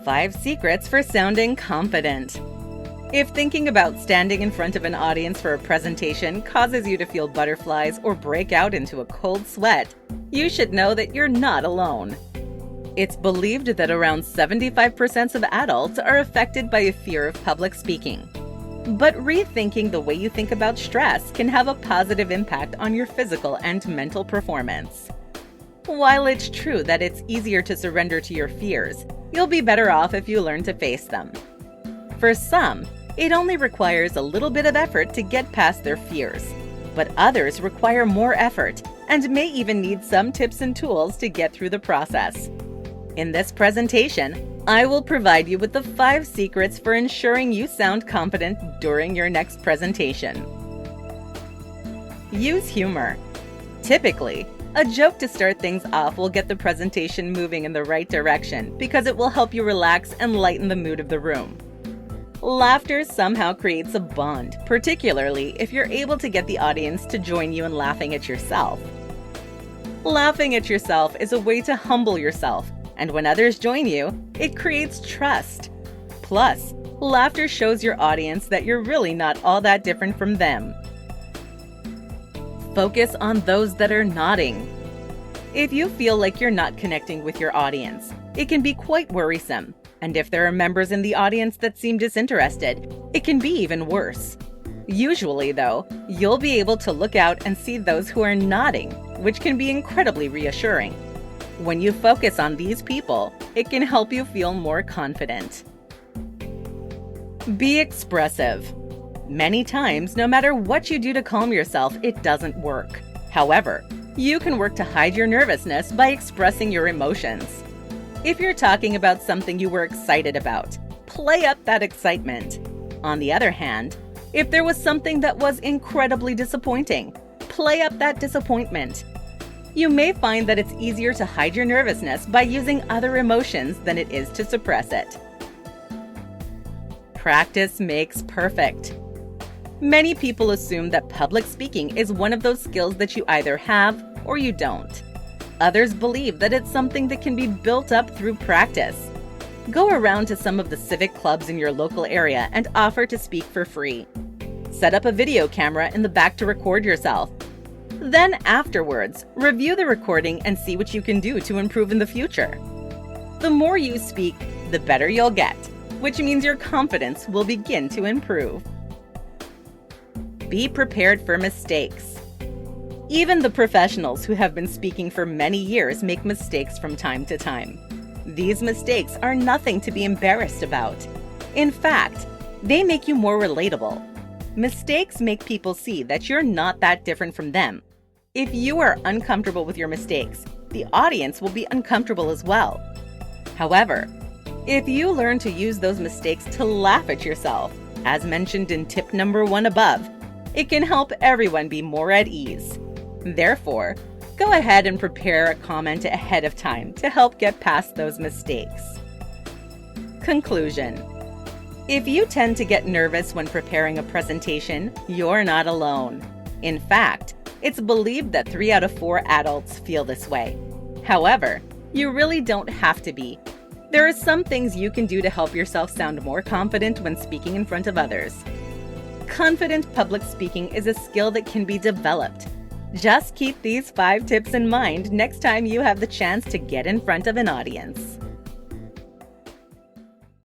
5 secrets for sounding confident. If thinking about standing in front of an audience for a presentation causes you to feel butterflies or break out into a cold sweat, you should know that you're not alone. It's believed that around 75% of adults are affected by a fear of public speaking. But rethinking the way you think about stress can have a positive impact on your physical and mental performance. While it's true that it's easier to surrender to your fears, you'll be better off if you learn to face them. For some, it only requires a little bit of effort to get past their fears, but others require more effort and may even need some tips and tools to get through the process. In this presentation, I will provide you with the 5 secrets for ensuring you sound confident during your next presentation. Use humor. Typically, a joke to start things off will get the presentation moving in the right direction because it will help you relax and lighten the mood of the room. Laughter somehow creates a bond, particularly if you're able to get the audience to join you in laughing at yourself. Laughing at yourself is a way to humble yourself, and when others join you, it creates trust. Plus, laughter shows your audience that you're really not all that different from them. Focus on those that are nodding. If you feel like you're not connecting with your audience, it can be quite worrisome. And if there are members in the audience that seem disinterested, it can be even worse. Usually, though, you'll be able to look out and see those who are nodding, which can be incredibly reassuring. When you focus on these people, it can help you feel more confident. Be expressive. Many times, no matter what you do to calm yourself, it doesn't work. However, you can work to hide your nervousness by expressing your emotions. If you're talking about something you were excited about, play up that excitement. On the other hand, if there was something that was incredibly disappointing, play up that disappointment. You may find that it's easier to hide your nervousness by using other emotions than it is to suppress it. Practice makes perfect. Many people assume that public speaking is one of those skills that you either have or you don't. Others believe that it's something that can be built up through practice. Go around to some of the civic clubs in your local area and offer to speak for free. Set up a video camera in the back to record yourself. Then afterwards, review the recording and see what you can do to improve in the future. The more you speak, the better you'll get, which means your confidence will begin to improve. Be prepared for mistakes. Even the professionals who have been speaking for many years make mistakes from time to time. These mistakes are nothing to be embarrassed about. In fact, they make you more relatable. Mistakes make people see that you're not that different from them. If you are uncomfortable with your mistakes, the audience will be uncomfortable as well. However, if you learn to use those mistakes to laugh at yourself, as mentioned in tip number 1 above, it can help everyone be more at ease. Therefore, go ahead and prepare a comment ahead of time to help get past those mistakes. Conclusion. If you tend to get nervous when preparing a presentation, you're not alone. In fact, it's believed that 3 out of 4 adults feel this way. However, you really don't have to be. There are some things you can do to help yourself sound more confident when speaking in front of others. Confident public speaking is a skill that can be developed. Just keep these 5 tips in mind next time you have the chance to get in front of an audience.